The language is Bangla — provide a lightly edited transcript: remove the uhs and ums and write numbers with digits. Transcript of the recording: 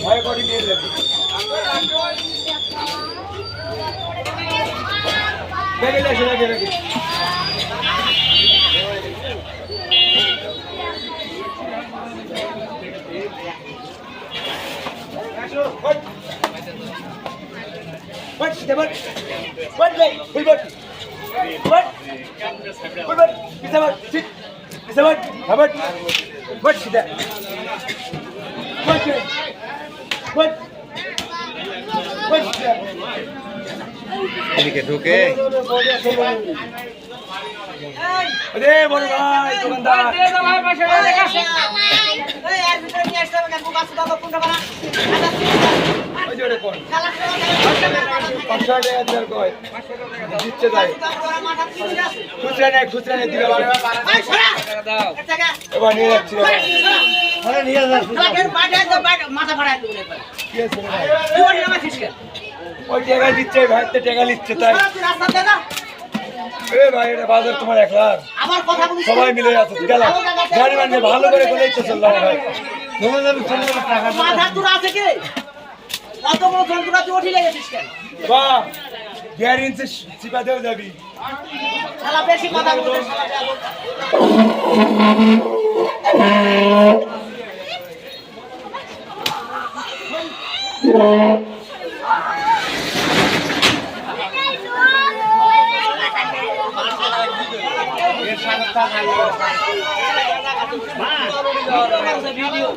ভয় করে নিয়ে যাবে বেগে যাচ্ছে বেগে বেগে What? What? What? What? What? What? Is that what? Sit. Is that what? How about? What is that? What? What? What is that? এদিকে ঢুকে আরে বড় ভাই দোকানদার দে দাও ভাই পাশে দেখা এই আর ভিতরে নিয়ে আসতে হবে কাকু বাস দাও কোনটা বানা ওই জোরে কোন খালা 500 টাকা দর কই 500 টাকা দিচ্ছে যাই খুচরা নেই দিবে ভাই সরা দাও টাকা এবার নিয়ে যাচ্ছি আরে নিয়ে যাচ্ছি লাগের বাড়ি দাও মাথা ফাড়াই দেব একবার কি আছে ভাই তুই আমার ফিসকে ওই টাকা দিচ্ছে ভাই তে টাকা লিখছে তাই রাস্তা দে না এ ভাই এটা বাজার তোমার একলা আমার কথা বলি সবাই মিলে আছে গেল গাড়ি মানে ভালো করে বলেই তো চললাম ভাই তোমার যাবে চলে টাকা মাথা তোর আছে কি কত বড় যন্ত্রণা তুই উঠি লেগেছিস কেন বাহ গ্যারেন্টি চিপা দেও যাবি শালা বেশি কথা বলছিস শালা ভিডিও